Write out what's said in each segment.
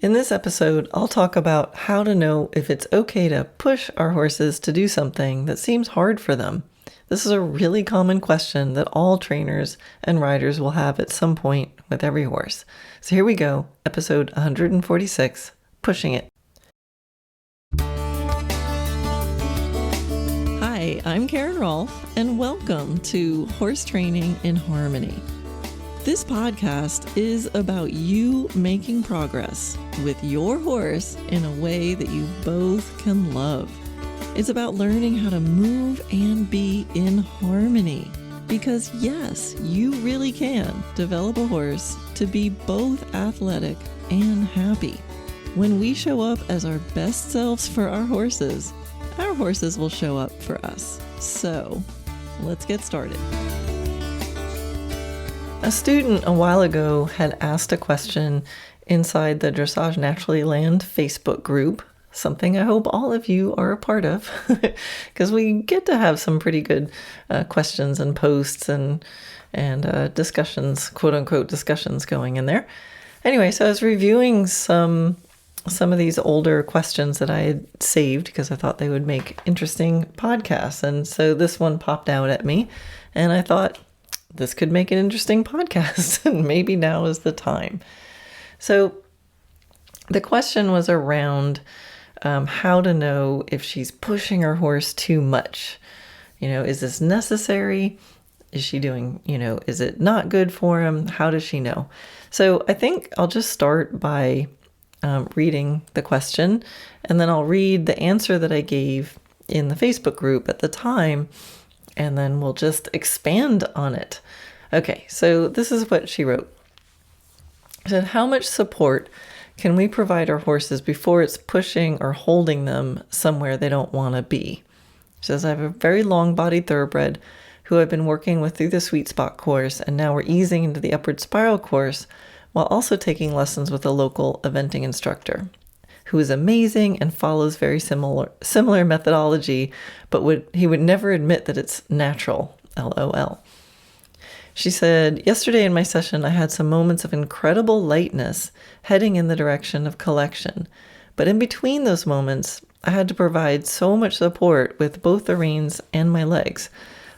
In this episode, I'll talk about how to know if it's okay to push our horses to do something that seems hard for them. This is a really common question that all trainers and riders will have at some point with every horse. So here we go, episode 146, Pushing It. Hi, I'm Karen Rohlf, and welcome to Horse Training in Harmony. This podcast is about you making progress with your horse in a way that you both can love. It's about learning how to move and be in harmony. Because yes, you really can develop a horse to be both athletic and happy. When we show up as our best selves for our horses will show up for us. So let's get started. A student a while ago had asked a question inside the Dressage Naturally Land Facebook group, something I hope all of you are a part of, because we get to have some pretty good questions and posts and discussions, quote-unquote discussions going in there. Anyway, so I was reviewing some of these older questions that I had saved because I thought they would make interesting podcasts. And so this one popped out at me, and I thought, this could make an interesting podcast, and maybe now is the time. So the question was around how to know if she's pushing her horse too much. Is this necessary? Is she doing, is it not good for him? How does she know? So I think I'll just start by reading the question, and then I'll read the answer that I gave in the Facebook group at the time, and then we'll just expand on it. Okay, so this is what she wrote. She said, how much support can we provide our horses before it's pushing or holding them somewhere they don't want to be? She says, I have a very long-bodied thoroughbred who I've been working with through the sweet spot course, and now we're easing into the upward spiral course while also taking lessons with a local eventing instructor who is amazing and follows very similar methodology, but he would never admit that it's natural, LOL. She said, yesterday in my session, I had some moments of incredible lightness heading in the direction of collection. But in between those moments, I had to provide so much support with both the reins and my legs.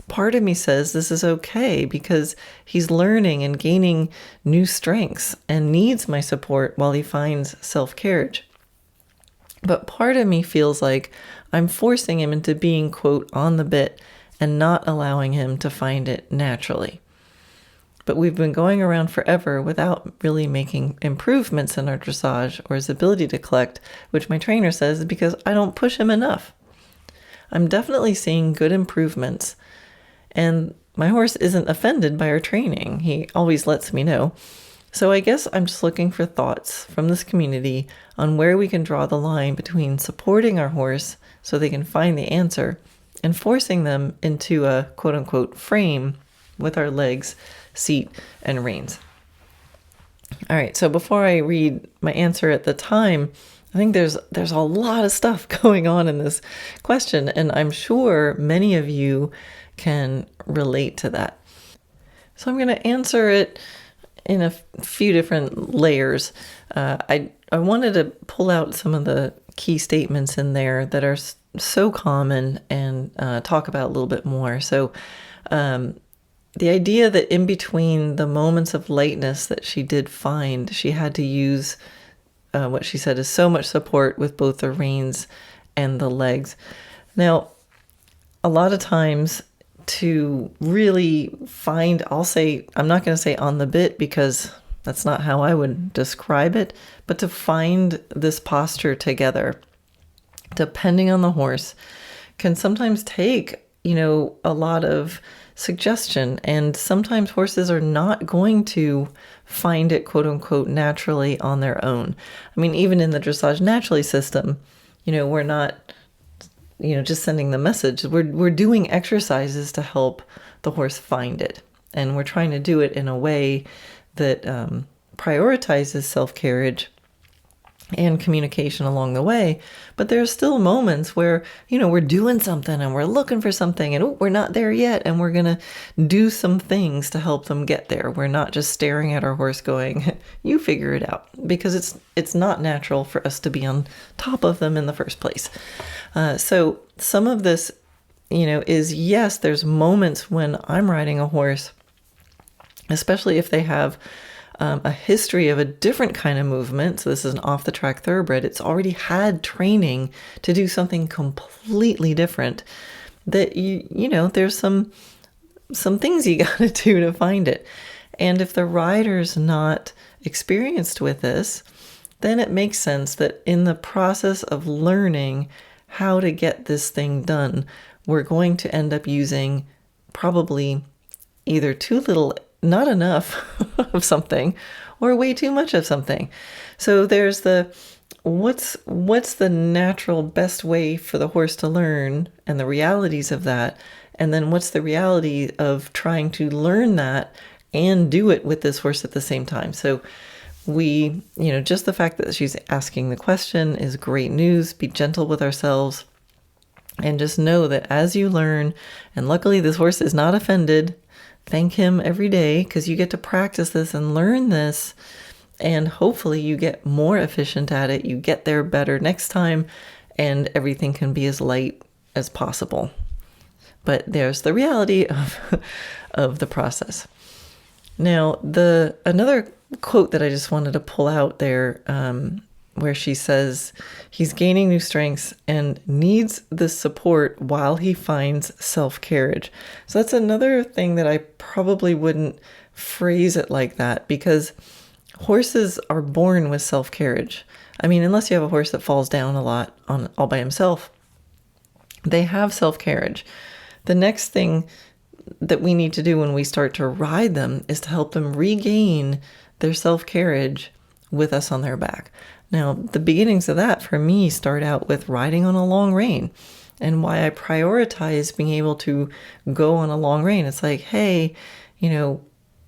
Part of me says this is okay because he's learning and gaining new strengths and needs my support while he finds self-carriage. But part of me feels like I'm forcing him into being, quote, on the bit and not allowing him to find it naturally. But we've been going around forever without really making improvements in our dressage or his ability to collect, which my trainer says is because I don't push him enough. I'm definitely seeing good improvements, and my horse isn't offended by our training. He always lets me know. So I guess I'm just looking for thoughts from this community on where we can draw the line between supporting our horse so they can find the answer and forcing them into a quote-unquote frame with our legs, seat, and reins. All right, so before I read my answer at the time, I think there's a lot of stuff going on in this question, and I'm sure many of you can relate to that. So I'm going to answer it in a few different layers. I wanted to pull out some of the key statements in there that are so common and talk about a little bit more. So the idea that in between the moments of lightness that she did find, she had to use what she said is so much support with both the reins and the legs. Now, a lot of times to really find, I'm not going to say on the bit because that's not how I would describe it, but to find this posture together, depending on the horse, can sometimes take, a lot of suggestion. And sometimes horses are not going to find it, quote unquote, naturally on their own. I mean, even in the Dressage Naturally system, we're not just sending the message. We're doing exercises to help the horse find it. And we're trying to do it in a way that prioritizes self-carriage and communication along the way. But there's still moments where, we're doing something and we're looking for something and we're not there yet. And we're going to do some things to help them get there. We're not just staring at our horse going, you figure it out, because it's not natural for us to be on top of them in the first place. So some of this, is, yes, there's moments when I'm riding a horse, especially if they have a history of a different kind of movement. So this is an off-the-track thoroughbred. It's already had training to do something completely different. That there's some things you got to do to find it. And if the rider's not experienced with this, then it makes sense that in the process of learning how to get this thing done, we're going to end up using probably either too little, not enough of something, or way too much of something. So there's what's the natural best way for the horse to learn and the realities of that. And then what's the reality of trying to learn that and do it with this horse at the same time. So we, just the fact that she's asking the question is great news. Be gentle with ourselves and just know that as you learn, and luckily this horse is not offended, thank him every day, because you get to practice this and learn this, and hopefully you get more efficient at it. You get there better next time, and everything can be as light as possible. But there's the reality of the process. Now, another quote that I just wanted to pull out there, where she says he's gaining new strengths and needs this support while he finds self-carriage. So that's another thing that I probably wouldn't phrase it like that, because horses are born with self-carriage. I mean, unless you have a horse that falls down a lot all by himself, they have self-carriage. The next thing that we need to do when we start to ride them is to help them regain their self-carriage with us on their back. Now, the beginnings of that for me start out with riding on a long rein, and why I prioritize being able to go on a long rein. It's like, hey, you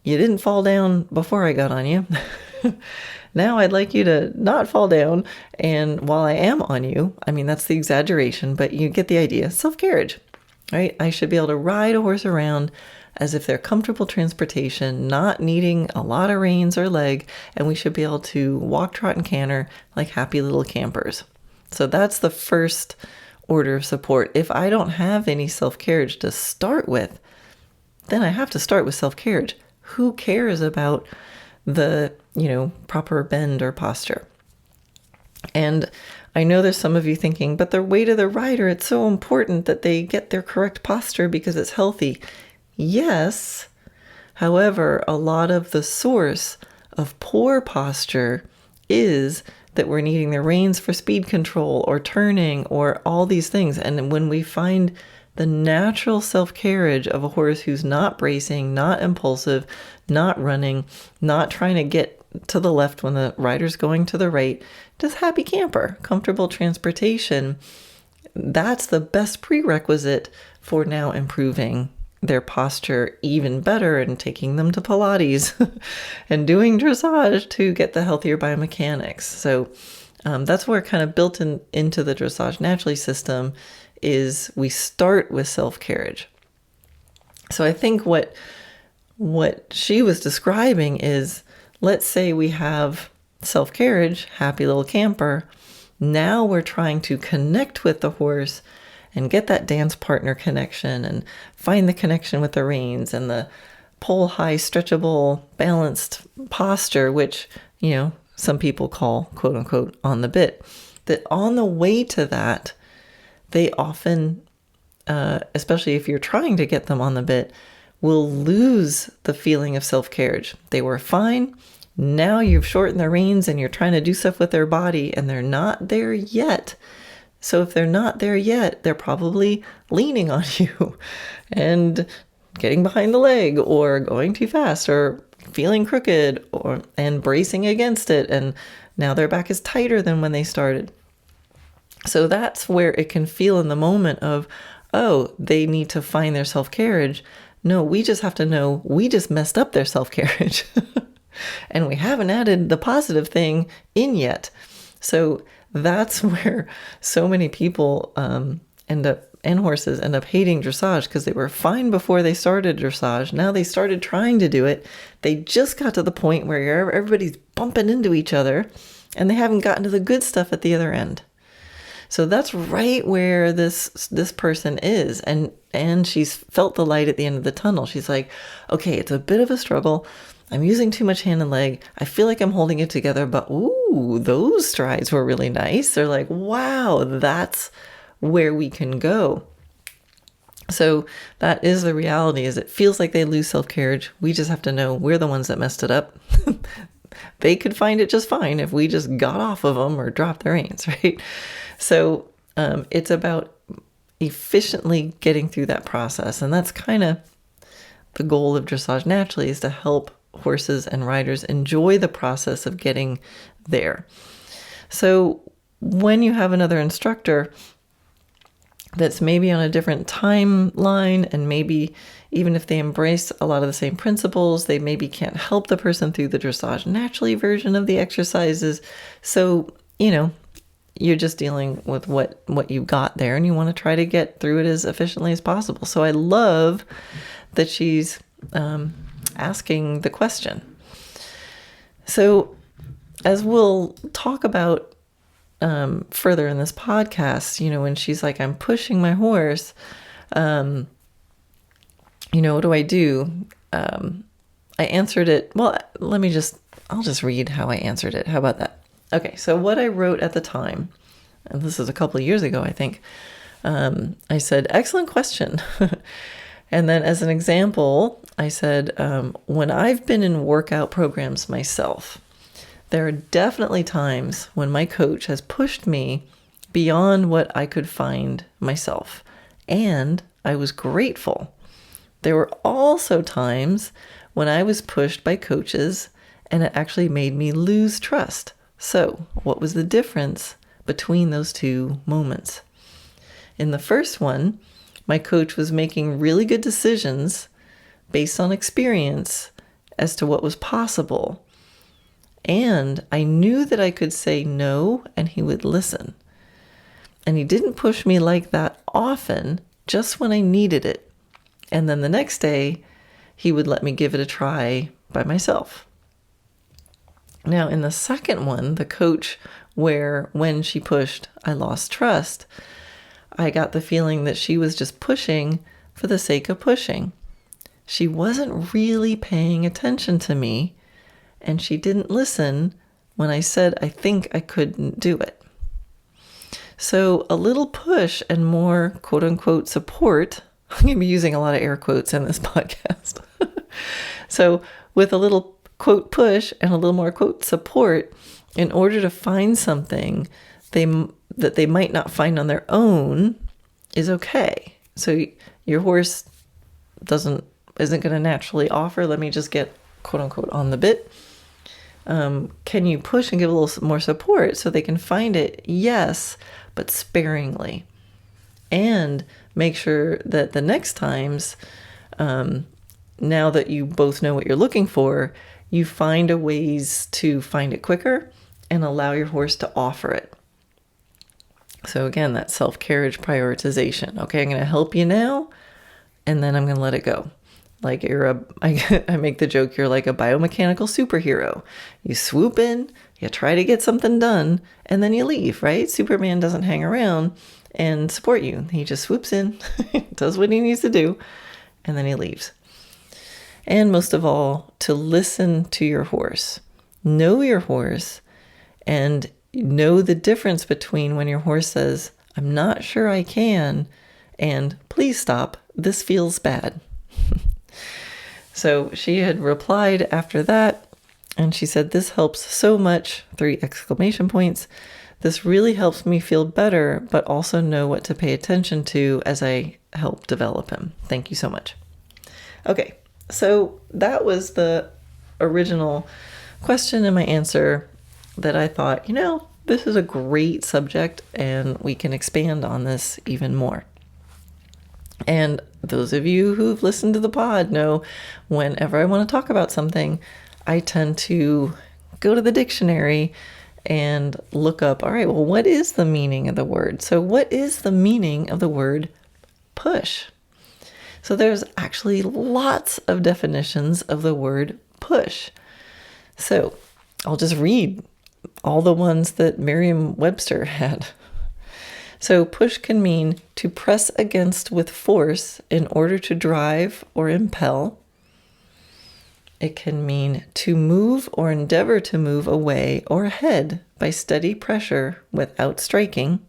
didn't fall down before I got on you. Now I'd like you to not fall down. And while I am on you, I mean, that's the exaggeration, but you get the idea. Self-carriage, right? I should be able to ride a horse around as if they're comfortable transportation, not needing a lot of reins or leg, and we should be able to walk, trot, and canter like happy little campers. So that's the first order of support. If I don't have any self-carriage to start with, then I have to start with self-carriage. Who cares about the, proper bend or posture? And I know there's some of you thinking, but the weight of the rider, it's so important that they get their correct posture because it's healthy. Yes. However, a lot of the source of poor posture is that we're needing the reins for speed control or turning or all these things. And when we find the natural self-carriage of a horse who's not bracing, not impulsive, not running, not trying to get to the left when the rider's going to the right, just happy camper, comfortable transportation, that's the best prerequisite for now improving their posture even better and taking them to Pilates and doing dressage to get the healthier biomechanics. So that's where kind of built into the Dressage Naturally system is we start with self-carriage. So I think what she was describing is, let's say we have self-carriage, happy little camper. Now we're trying to connect with the horse and get that dance partner connection and find the connection with the reins and the pole high, stretchable, balanced posture, which, some people call, quote unquote, on the bit. That on the way to that, they often, especially if you're trying to get them on the bit, will lose the feeling of self-carriage. They were fine. Now you've shortened the reins and you're trying to do stuff with their body and they're not there yet. So if they're not there yet, they're probably leaning on you and getting behind the leg or going too fast or feeling crooked and bracing against it. And now their back is tighter than when they started. So that's where it can feel in the moment of, oh, they need to find their self-carriage. No, we just have to know we just messed up their self-carriage and we haven't added the positive thing in yet. So that's where so many people and horses end up hating dressage, because they were fine before they started dressage. Now they started trying to do it. They just got to the point where everybody's bumping into each other, and they haven't gotten to the good stuff at the other end. So that's right where this person is. And she's felt the light at the end of the tunnel. She's like, okay, it's a bit of a struggle. I'm using too much hand and leg. I feel like I'm holding it together, but ooh, those strides were really nice. They're like, wow, that's where we can go. So that is the reality, is it feels like they lose self-carriage. We just have to know we're the ones that messed it up. They could find it just fine if we just got off of them or dropped the reins, right? So it's about efficiently getting through that process. And that's kind of the goal of Dressage Naturally, is to help horses and riders enjoy the process of getting there. So when you have another instructor that's maybe on a different timeline, and maybe even if they embrace a lot of the same principles, they maybe can't help the person through the Dressage Naturally version of the exercises. So, you're just dealing with what you got there, and you want to try to get through it as efficiently as possible. So I love that she's asking the question. So as we'll talk about further in this podcast, when she's like, I'm pushing my horse, what do I do? I answered it. Well, I'll just read how I answered it. How about that? Okay. So what I wrote at the time, and this is a couple of years ago, I think, I said, excellent question. And then as an example, I said, when I've been in workout programs myself, there are definitely times when my coach has pushed me beyond what I could find myself, and I was grateful. There were also times when I was pushed by coaches and it actually made me lose trust. So what was the difference between those two moments? In the first one, my coach was making really good decisions based on experience as to what was possible. And I knew that I could say no and he would listen. And he didn't push me like that often, just when I needed it. And then the next day, he would let me give it a try by myself. Now, in the second one, the coach where when she pushed, I lost trust, I got the feeling that she was just pushing for the sake of pushing. She wasn't really paying attention to me, and she didn't listen when I said I think I couldn't do it. So a little push and more quote unquote support, I'm going to be using a lot of air quotes in this podcast. So with a little quote push and a little more quote support, in order to find something that they might not find on their own, is okay. So your horse isn't going to naturally offer, let me just get quote unquote on the bit. Can you push and give a little more support so they can find it? Yes, but sparingly. And make sure that the next times, now that you both know what you're looking for, you find a ways to find it quicker and allow your horse to offer it. So again, that self-carriage prioritization. Okay, I'm going to help you now, and then I'm going to let it go. Like I make the joke, you're like a biomechanical superhero. You swoop in, you try to get something done, and then you leave, right? Superman doesn't hang around and support you. He just swoops in, does what he needs to do, and then he leaves. And most of all, to listen to your horse. Know your horse and know the difference between when your horse says, I'm not sure I can, and please stop, this feels bad. So she had replied after that, and she said, this helps so much, 3 exclamation points. This really helps me feel better, but also know what to pay attention to as I help develop him. Thank you so much. Okay, so that was the original question and my answer that I thought, this is a great subject and we can expand on this even more. And those of you who've listened to the pod know whenever I want to talk about something, I tend to go to the dictionary and look up, all right, well, what is the meaning of the word? So what is the meaning of the word push? So there's actually lots of definitions of the word push. So I'll just read all the ones that Merriam-Webster had. So push can mean to press against with force in order to drive or impel. It can mean to move or endeavor to move away or ahead by steady pressure without striking.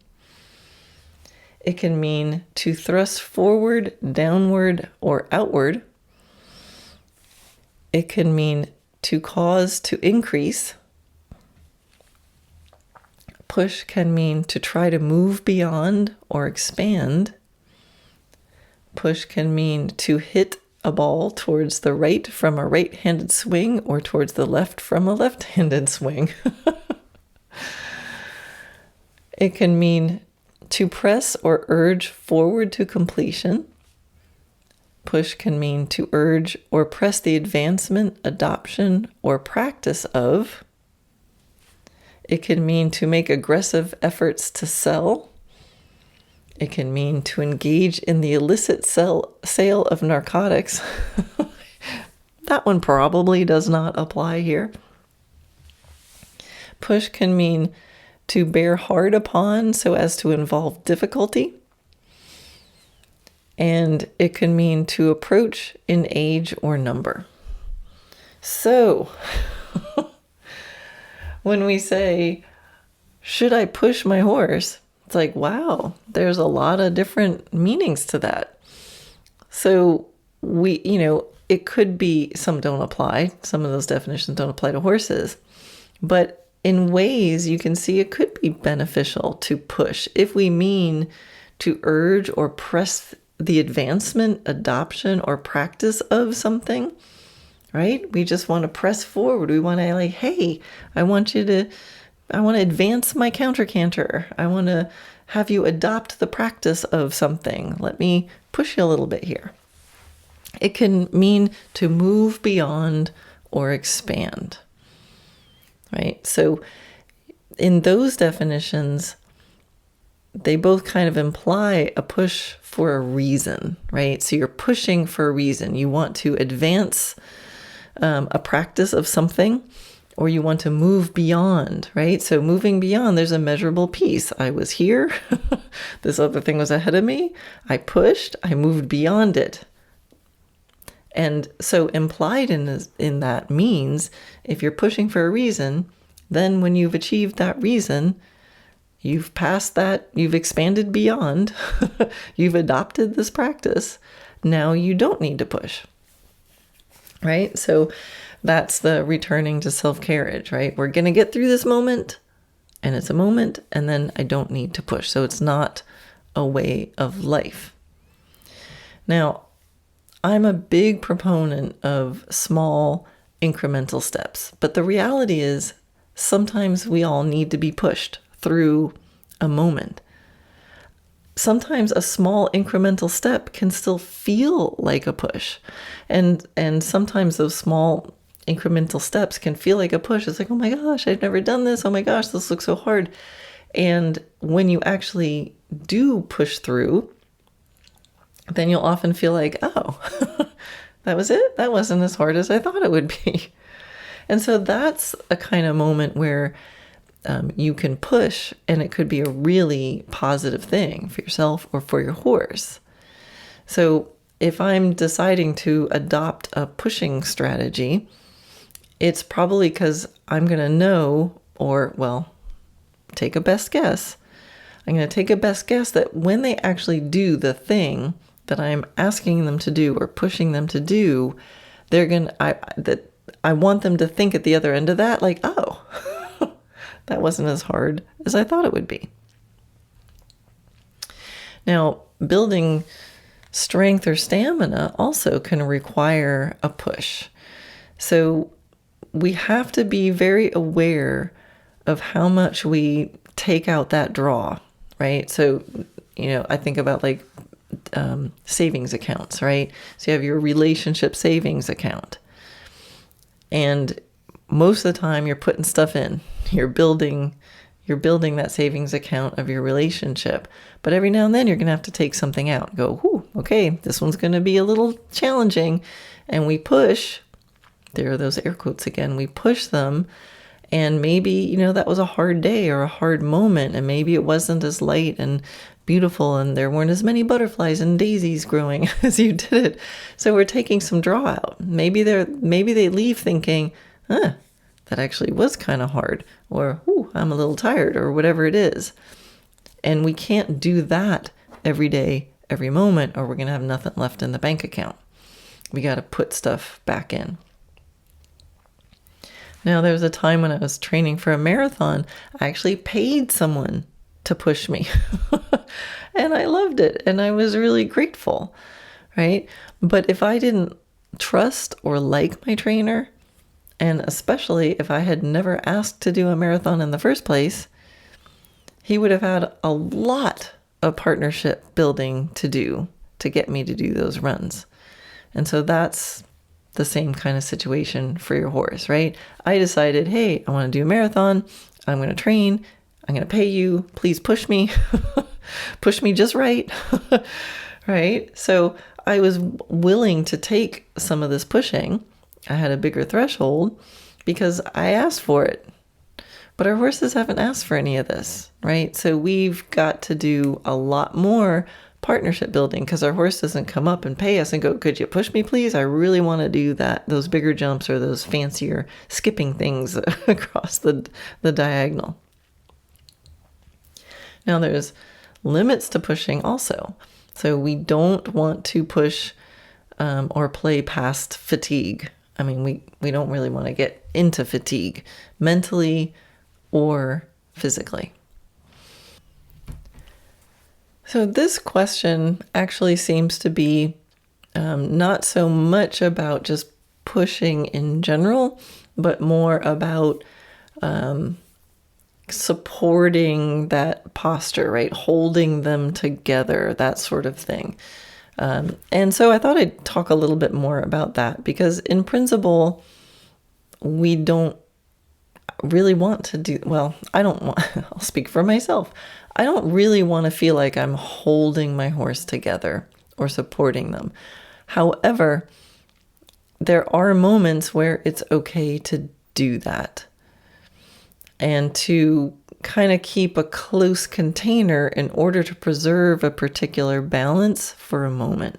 It can mean to thrust forward, downward, or outward. It can mean to cause to increase. Push can mean to try to move beyond or expand. Push can mean to hit a ball towards the right from a right-handed swing or towards the left from a left-handed swing. It can mean to press or urge forward to completion. Push can mean to urge or press the advancement, adoption, or practice of. It can mean to make aggressive efforts to sell. It can mean to engage in the illicit sale of narcotics. That one probably does not apply here. Push can mean to bear hard upon so as to involve difficulty. And it can mean to approach in age or number. So, when we say, should I push my horse? It's like, wow, there's a lot of different meanings to that. So it could be, some don't apply. Some of those definitions don't apply to horses. But in ways you can see it could be beneficial to push if we mean to urge or press the advancement, adoption, or practice of something. Right? We just want to press forward. We want to hey, I want to advance my counter canter. I want to have you adopt the practice of something. Let me push you a little bit here. It can mean to move beyond or expand. Right? So in those definitions, they both kind of imply a push for a reason, right? So you're pushing for a reason. You want to advance a practice of something, or you want to move beyond, right? So moving beyond, there's a measurable piece. I was here. This other thing was ahead of me. I pushed. I moved beyond it. And so implied in that means if you're pushing for a reason, then when you've achieved that reason, you've passed that, you've expanded beyond, you've adopted this practice. Now you don't need to push. Right? So that's the returning to self-carriage, right? We're going to get through this moment, and it's a moment, and then I don't need to push. So it's not a way of life. Now, I'm a big proponent of small incremental steps, but the reality is sometimes we all need to be pushed through a moment. Sometimes a small incremental step can still feel like a push. And sometimes those small incremental steps can feel like a push. It's like, oh my gosh, I've never done this. Oh my gosh, this looks so hard. And when you actually do push through, then you'll often feel like, oh, that was it? That wasn't as hard as I thought it would be. And so that's a kind of moment where you can push, and it could be a really positive thing for yourself or for your horse. So if I'm deciding to adopt a pushing strategy, it's probably because I'm going to know, or, well, take a best guess. I'm going to take a best guess that when they actually do the thing that I'm asking them to do or pushing them to do, I want them to think at the other end of that, like, oh, that wasn't as hard as I thought it would be. Now, building strength or stamina also can require a push. So we have to be very aware of how much we take out that draw, right? So, I think about like savings accounts, right? So you have your relationship savings account. And most of the time you're putting stuff in, You're building that savings account of your relationship. But every now and then you're going to have to take something out. Go, whoo, okay, this one's going to be a little challenging. And we push, there are those air quotes again, we push them. And maybe, that was a hard day or a hard moment. And maybe it wasn't as light and beautiful and there weren't as many butterflies and daisies growing as you did it. So we're taking some draw out. Maybe they leave thinking, that actually was kind of hard, or, ooh, I'm a little tired, or whatever it is. And we can't do that every day, every moment, or we're going to have nothing left in the bank account. We got to put stuff back in. Now, there was a time when I was training for a marathon, I actually paid someone to push me. And I loved it, and I was really grateful, right? But if I didn't trust or like my trainer, and especially if I had never asked to do a marathon in the first place, he would have had a lot of partnership building to do to get me to do those runs. And so that's the same kind of situation for your horse, right? I decided, hey, I want to do a marathon. I'm going to train. I'm going to pay you. Please push me. Push me just right. Right? So I was willing to take some of this pushing. I had a bigger threshold because I asked for it. But our horses haven't asked for any of this, right? So we've got to do a lot more partnership building because our horse doesn't come up and pay us and go, could you push me, please? I really want to do those bigger jumps or those fancier skipping things across the diagonal. Now there's limits to pushing also. So we don't want to push or play past fatigue. I mean, we don't really want to get into fatigue mentally or physically. So this question actually seems to be not so much about just pushing in general, but more about supporting that posture, right? Holding them together, that sort of thing. And so I thought I'd talk a little bit more about that because in principle, we don't really want to do, well, I'll speak for myself. I don't really want to feel like I'm holding my horse together or supporting them. However, there are moments where it's okay to do that and to kind of keep a close container in order to preserve a particular balance for a moment.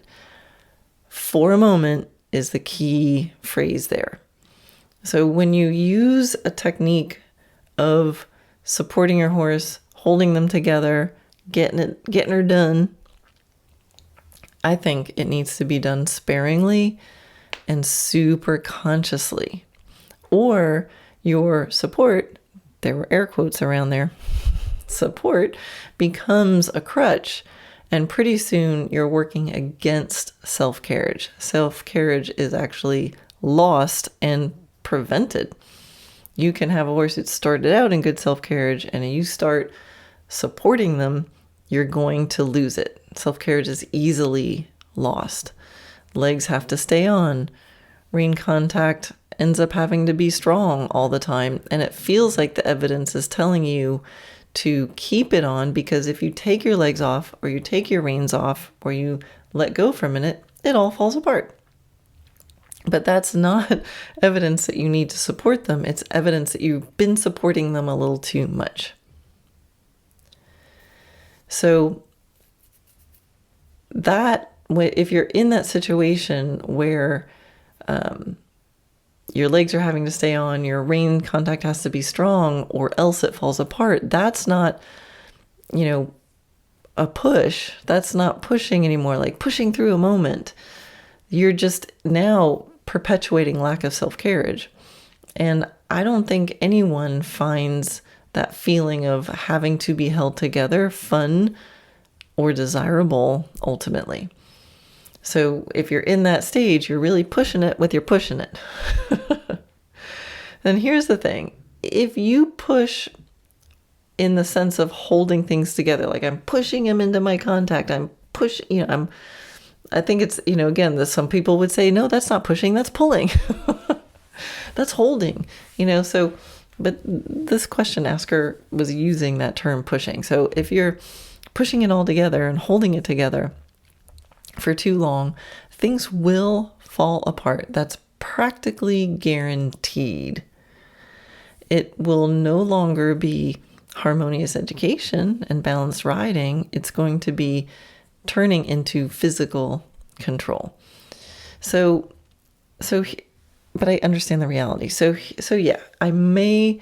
For a moment is the key phrase there. So when you use a technique of supporting your horse, holding them together, getting her done, I think it needs to be done sparingly and super consciously. Or your support, there were air quotes around there, support becomes a crutch, and pretty soon you're working against self-carriage. Self-carriage is actually lost and prevented. You can have a horse that started out in good self-carriage, and you start supporting them, you're going to lose it. Self-carriage is easily lost. Legs have to stay on. Rein contact ends up having to be strong all the time. And it feels like the evidence is telling you to keep it on, because if you take your legs off or you take your reins off or you let go for a minute, it all falls apart. But that's not evidence that you need to support them. It's evidence that you've been supporting them a little too much. So that, if you're in that situation where your legs are having to stay on, your rein contact has to be strong, or else it falls apart, that's not, a push. That's not pushing anymore, like pushing through a moment. You're just now perpetuating lack of self-carriage. And I don't think anyone finds that feeling of having to be held together fun or desirable ultimately. So if you're in that stage, you're really pushing it with your pushing it. Then here's the thing. If you push in the sense of holding things together, like I'm pushing him into my contact, I'm pushing, I think it's, again, some people would say, no, that's not pushing, that's pulling. That's holding, so But this question asker was using that term pushing. So if you're pushing it all together and holding it together for too long, things will fall apart. That's practically guaranteed. It will no longer be harmonious education and balanced riding. It's going to be turning into physical control. But I understand the reality. So yeah, I may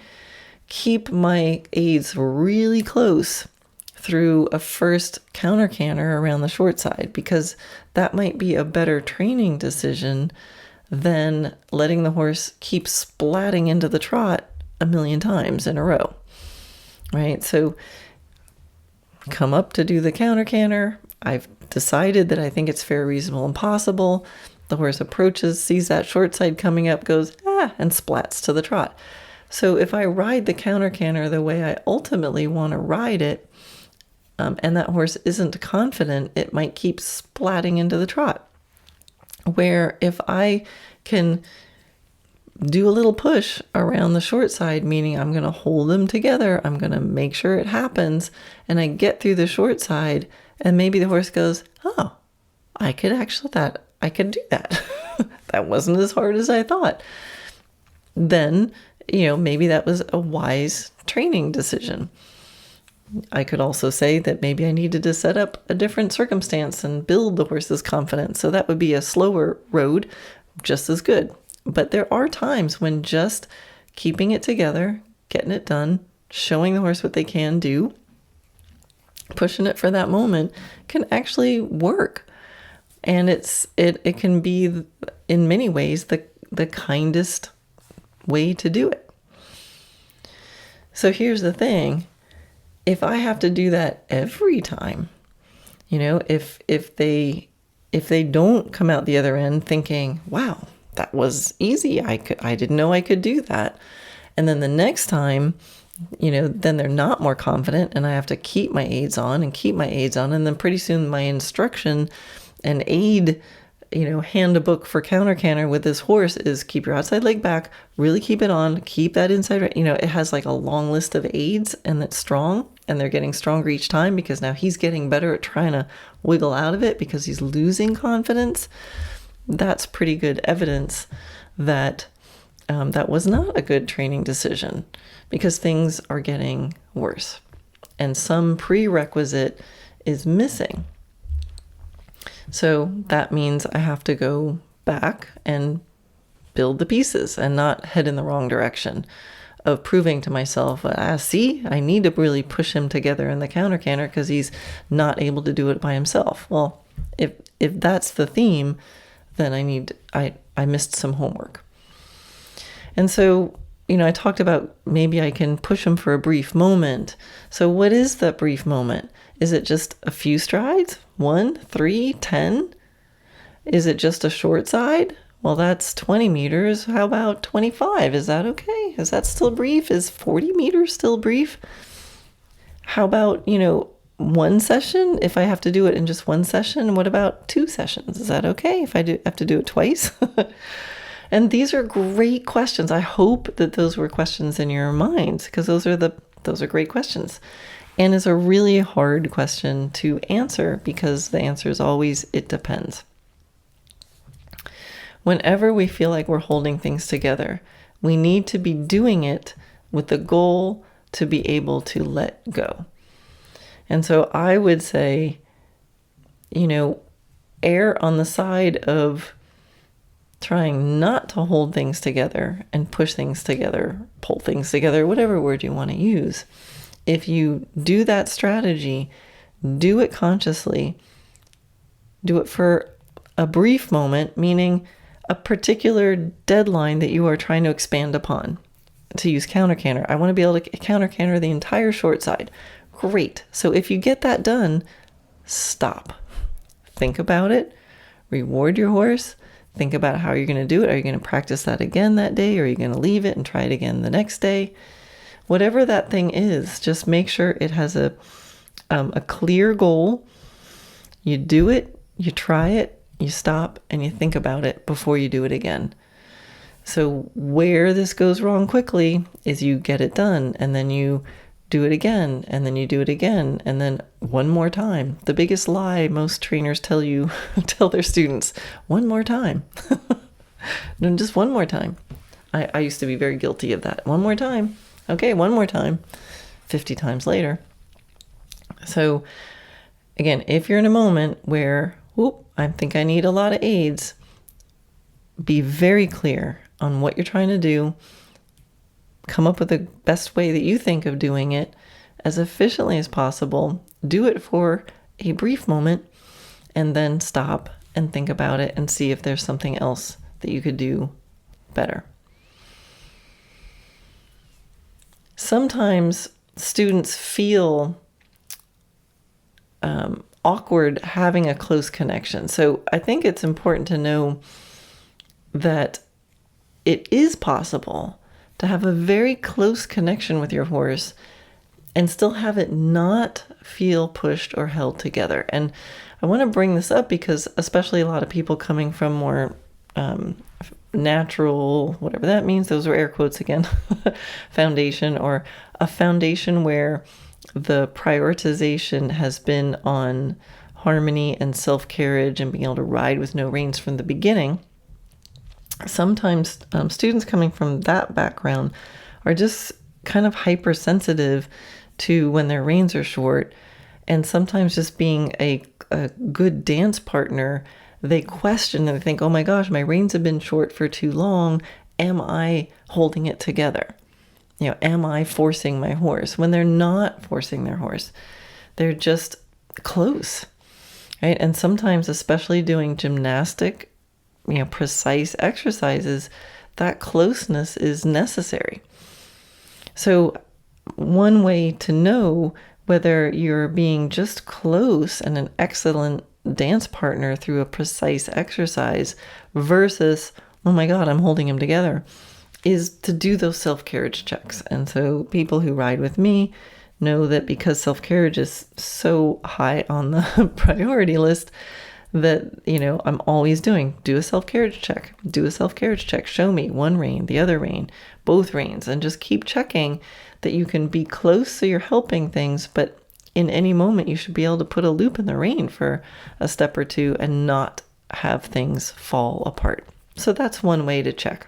keep my aids really close through a first counter canter around the short side, because that might be a better training decision than letting the horse keep splatting into the trot a million times in a row, right? So come up to do the counter canter. I've decided that I think it's fair, reasonable, and possible. The horse approaches, sees that short side coming up, goes, and splats to the trot. So if I ride the counter canter the way I ultimately want to ride it, and that horse isn't confident, it might keep splatting into the trot. Where if I can do a little push around the short side, meaning I'm going to hold them together, I'm going to make sure it happens, and I get through the short side, and maybe the horse goes, oh, I could do that. That wasn't as hard as I thought. Then, maybe that was a wise training decision. I could also say that maybe I needed to set up a different circumstance and build the horse's confidence. So that would be a slower road, just as good. But there are times when just keeping it together, getting it done, showing the horse what they can do, pushing it for that moment can actually work. And it can be, in many ways, the kindest way to do it. So here's the thing. If I have to do that every time, if they don't come out the other end thinking, wow, that was easy, I didn't know I could do that. And then the next time, then they're not more confident, and I have to keep my aids on. And then pretty soon my instruction and aid, handbook for counter canter with this horse is keep your outside leg back, really keep it on, keep that inside, it has like a long list of aids, and it's strong, and they're getting stronger each time because now he's getting better at trying to wiggle out of it because he's losing confidence. That's pretty good evidence that that was not a good training decision, because things are getting worse and some prerequisite is missing. So that means I have to go back and build the pieces and not head in the wrong direction of proving to myself, see, I need to really push him together in the counter canter because he's not able to do it by himself. Well, if that's the theme, then I missed some homework. And so, I talked about maybe I can push him for a brief moment. So what is that brief moment? Is it just a few strides? 1, 3, 10? Is it just a short side? Well, that's 20 meters. How about 25? Is that okay? Is that still brief? Is 40 meters still brief? How about, one session? If I have to do it in just one session, what about 2 sessions? Is that okay if I have to do it twice? And these are great questions. I hope that those were questions in your minds, because those are great questions. And it's a really hard question to answer, because the answer is always, it depends. Whenever we feel like we're holding things together, we need to be doing it with the goal to be able to let go. And so I would say, err on the side of trying not to hold things together and push things together, pull things together, whatever word you want to use. If you do that strategy, do it consciously. Do it for a brief moment, meaning a particular deadline that you are trying to expand upon. To use counter canter, I want to be able to counter canter the entire short side. Great. So if you get that done, stop. Think about it. Reward your horse. Think about how you're going to do it. Are you going to practice that again that day? Or are you going to leave it and try it again the next day? Whatever that thing is, just make sure it has a clear goal. You do it, you try it, you stop, and you think about it before you do it again. So where this goes wrong quickly is you get it done and then you do it again and then you do it again and then one more time. The biggest lie most trainers tell their students, one more time. No, just one more time. I used to be very guilty of that. One more time. Okay, one more time. 50 times later. So again, if you're in a moment where, I think I need a lot of aids, be very clear on what you're trying to do. Come up with the best way that you think of doing it as efficiently as possible. Do it for a brief moment and then stop and think about it and see if there's something else that you could do better. Sometimes students feel awkward having a close connection. So I think it's important to know that it is possible to have a very close connection with your horse and still have it not feel pushed or held together. And I want to bring this up because especially a lot of people coming from more natural, whatever that means, those are air quotes again, foundation, or a foundation where the prioritization has been on harmony and self-carriage and being able to ride with no reins from the beginning. Sometimes students coming from that background are just kind of hypersensitive to when their reins are short, and sometimes just being a good dance partner, they question and they think, oh my gosh, my reins have been short for too long. Am I holding it together? Am I forcing my horse? When they're not forcing their horse, they're just close, right? And sometimes, especially doing gymnastic, precise exercises, that closeness is necessary. So one way to know whether you're being just close and an excellent dance partner through a precise exercise versus, oh my God, I'm holding him together, is to do those self-carriage checks. And so people who ride with me know that because self-carriage is so high on the priority list, that, I'm always do a self-carriage check, show me one rein, the other rein, both reins, and just keep checking that you can be close so you're helping things, but in any moment you should be able to put a loop in the rein for a step or two and not have things fall apart. So that's one way to check.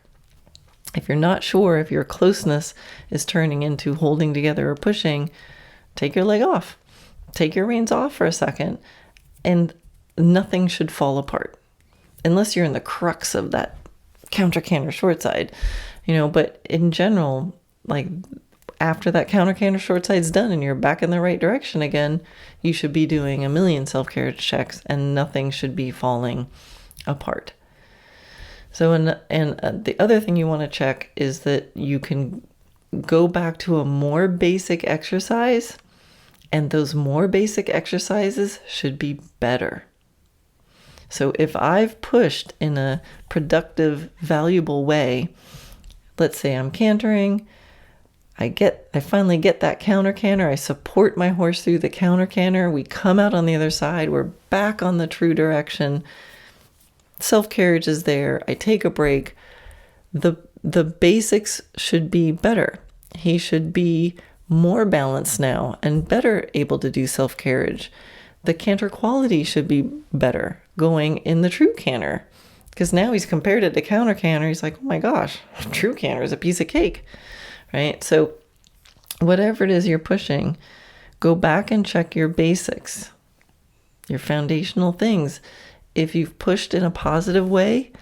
If you're not sure if your closeness is turning into holding together or pushing, take your leg off, take your reins off for a second, and nothing should fall apart unless you're in the crux of that counter canter short side, but in general, like after that counter canter short side's done and you're back in the right direction again, you should be doing a million self-carriage checks and nothing should be falling apart. So, the other thing you want to check is that you can go back to a more basic exercise, and those more basic exercises should be better. So if I've pushed in a productive, valuable way, let's say I'm cantering, I finally get that counter canter, I support my horse through the counter canter, we come out on the other side, we're back on the true direction, self-carriage is there, I take a break, the basics should be better. He should be more balanced now and better able to do self-carriage. The canter quality should be better going in the true canter, because now he's compared it to counter canter. He's like, oh my gosh, true canter is a piece of cake, right? So whatever it is you're pushing, go back and check your basics, your foundational things. If you've pushed in a positive way,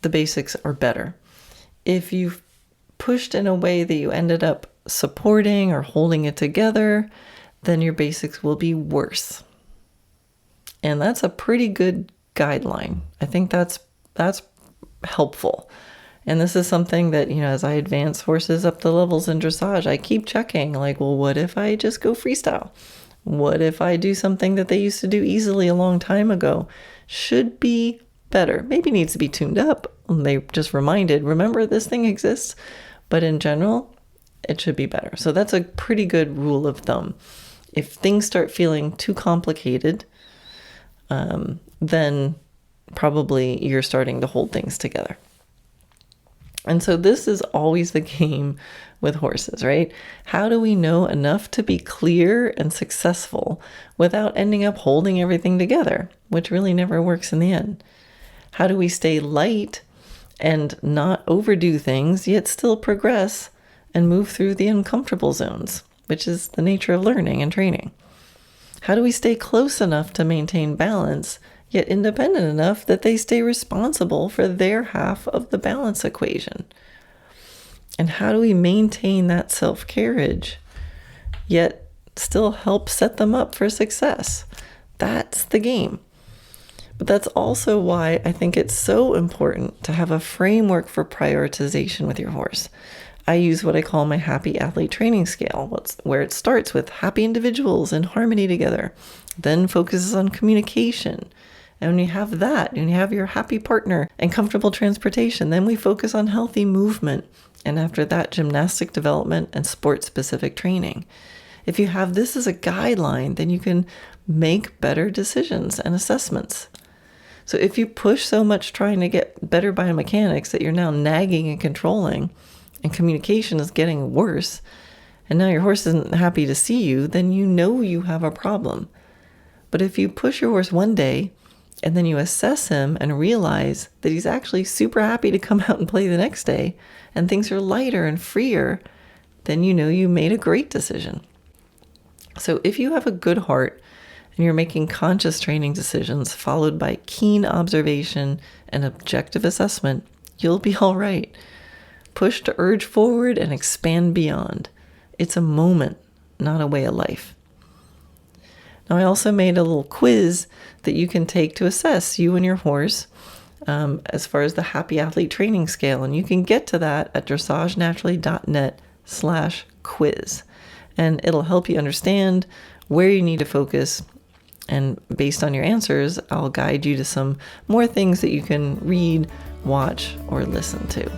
the basics are better. If you've pushed in a way that you ended up supporting or holding it together, then your basics will be worse. And that's a pretty good guideline. I think that's helpful. And this is something that, as I advance horses up the levels in dressage, I keep checking, like, well, what if I just go freestyle? What if I do something that they used to do easily a long time ago? Should be better. Maybe needs to be tuned up. They just remember this thing exists. But in general, it should be better. So that's a pretty good rule of thumb. If things start feeling too complicated, then probably you're starting to hold things together. And so this is always the game with horses, right? How do we know enough to be clear and successful without ending up holding everything together, which really never works in the end? How do we stay light and not overdo things, yet still progress and move through the uncomfortable zones, which is the nature of learning and training? How do we stay close enough to maintain balance, yet independent enough that they stay responsible for their half of the balance equation? And how do we maintain that self-carriage, yet still help set them up for success? That's the game. But that's also why I think it's so important to have a framework for prioritization with your horse. I use what I call my happy athlete training scale, where it starts with happy individuals in harmony together, then focuses on communication. And when you have that, and you have your happy partner and comfortable transportation, then we focus on healthy movement. And after that, gymnastic development and sport-specific training. If you have this as a guideline, then you can make better decisions and assessments. So if you push so much trying to get better biomechanics that you're now nagging and controlling, and communication is getting worse, and now your horse isn't happy to see you, then you know you have a problem. But if you push your horse one day, and then you assess him and realize that he's actually super happy to come out and play the next day, and things are lighter and freer, then you know you made a great decision. So if you have a good heart and you're making conscious training decisions followed by keen observation and objective assessment, you'll be all right. Push to urge forward and expand beyond. It's a moment, not a way of life. Now, I also made a little quiz that you can take to assess you and your horse as far as the Happy Athlete Training Scale. And you can get to that at dressagenaturally.net/quiz. And it'll help you understand where you need to focus. And based on your answers, I'll guide you to some more things that you can read, watch, or listen to.